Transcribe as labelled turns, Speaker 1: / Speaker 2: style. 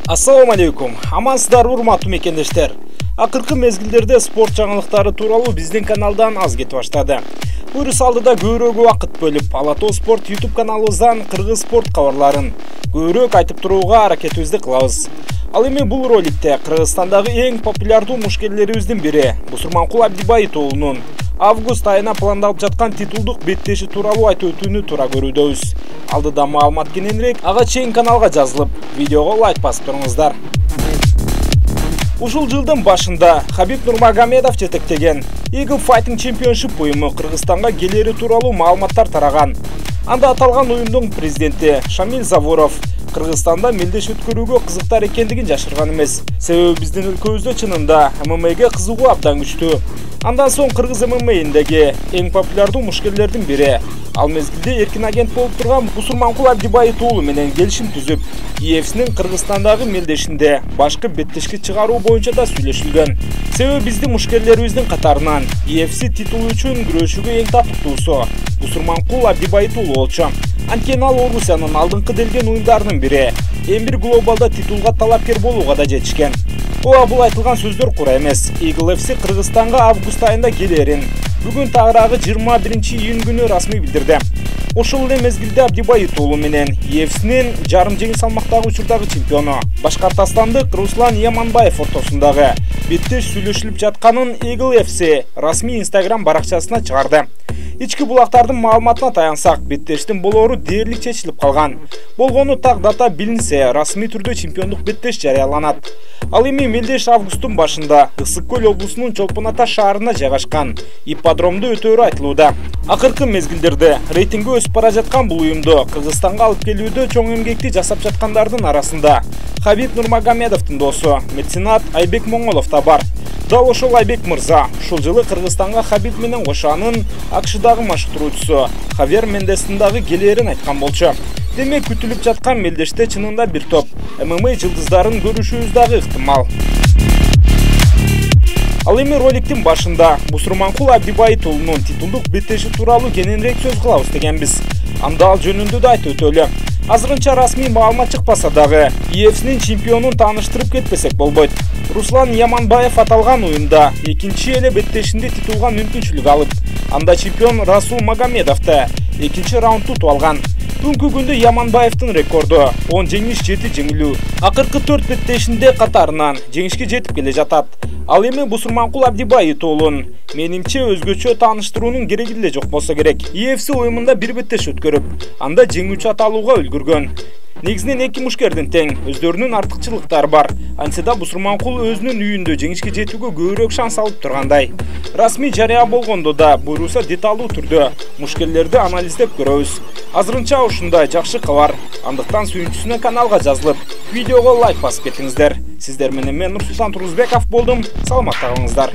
Speaker 1: Assalamu алейкум. Амансыздар, урматтуу мекендештер. Акыркы мезгилдерде спорт жаңылыктары тууралуу биздин каналдан аз кетип баштады. Буйрус алдыда көбүрөөк убакыт бөлүп, Алатоо спорт YouTube каналыбыздан кыргыз спорт кабарларын көбүрөөк айтып турууга аракетибизди кылабыз. Ал эми бул роликте Кыргызстандагы эң популярдуу мушкерлерибиздин бири Бусурманкул Абдибаит уулунун август айына пландалып жаткан титулдук беттеши тууралуу айтып өтүүнү туура көрүүдөбүз. Алдыда маалымат кененирээк ага чейин каналга жазылып, видеого лайк басып туруңуздар. Ушул жылдын башында Хабиб Нурмагомедов жетектеген Eagle Fighting Championship уюму Кыргызстанга келери тууралуу маалыматтар тараган. Анда аталган уюмдун президенти Шамиль Завуров Кыргызстанда мелдеш өткөрүүгө кызыктар экендигин жашырган эмес. Себеби биздин өлкөбүздө чынында ММА'га кызыгуу абдан күчтүү. Андан соң кыргыз ММА'индеги эң популярдуу мушкерлердин бири, ал мезгилде эркин агент болуп турган Бусурманкул Абдибаит уулу менен келишим түзүп, УФС'нин Кыргызстандагы мелдешинде башкы беттешки чыгаруу боюнча да сүйлөшүлгөн. Себеби биздин мушкерлерибиздин катарынан УФС титулу үчүн күрөшүүгө эң татыктуусу Бусурманкул Абдибаит уулу болчу. Анткени ал Орусиянын алдыңкы делген уюмдарынын бири, эң бир глобалда титулга талапкер болууга да жетишкен. Бул айтылган сөздөр кура эмес. Eagle FC Кыргызстанга август айында келерин бүгүн тагыраагы 21-июнь күнү расмий билдирди. Ошол эле мезгилде Абдибаит уулу менен УФС'нин жарым жеңил салмактагы учурдагы чемпиону башкортостандык Руслан Яманбаев ортосундагы беттеш сүйлөшүлүп жатканын Eagle FC расмий Instagram баракчасына чыгарды. Ички булактардын маалыматына таянсак, беттештин болоору дээрлик чечилип калган. Болгону так дата билинсе, расмий түрдө чемпиондук беттеш жарыяланат. Ал эми мелдеш августтун башында Ысык Көл облусунун Чолпон Ата шаарына жайгашкан ипподромдо өтөөрү айтылууда. Акыркы мезгилдерде рейтинги өсүп бара жаткан бул уюмду Кыргызстанга алып келүүдө чоң эмгекти жасап жаткандардын арасында Хабиб Нурмагомедовдун досу, меценат Айбек Моңолов да бар. Дал ошол Айбек мырза ушул жылы Кыргызстанга Хабиб менен кошанын АКШдагы машыктыруучусу Хавьер Мендестин дагы келерин айткан болчу. Демек күтүлүп жаткан мелдеште чынында бир топ ММА жылдыздарын көрүшүбүз дагы ыктымал. Ал эми роликтин башында Бусурманкул Абдибаит уулунун титулдук беттеши тууралуу кененирээк сөз кылабыз дегенбиз. Анда ал жөнүндө да айтып өтөлү. Азырынча расмий маалымат чыкпаса дагы УФС'нин чемпионун тааныштырып кетпесек болбойт. Руслан Яманбаев аталган уюмда экинчи эле беттешинде титулга мүмкүнчүлүк алып, анда чемпион Расул Магомедовду экинчи раундту утуп алган. Бүгүнкү күндө Яманбаевдин рекорду 10 жеңиш 7 жеңилүү. Акыркы 4 беттешинде катарынан жеңишке жетип келе жатат. Ал эми Бусурманкул Абдибаит уулун менимче өзгөчө тааныштыруунун кереги деле жок болсо керек. УФС уюмунда бир беттеш өткөрүп, анда жеңүүчү аталууга үлгүргөн. Негизинен эки мушкердин тең өздөрүнүн артыкчылыктары бар. Антсе да Бусурманкул өзүнүн үйүндө жеңишке жетүүгө көбүрөөк шанс алып тургандай. Расмий жарыя болгондо да буйруса деталдуу түрдө мушкерлерди анализдеп көрөбүз. Азырынча ушундай жакшы кабар. Андыктан сүйүнчүсүнө каналга жазылып, видеого лайк басып кетиңиздер. Сиздер менен мен Нурсултан Турузбеков болдум. Саламатта калыңыздар.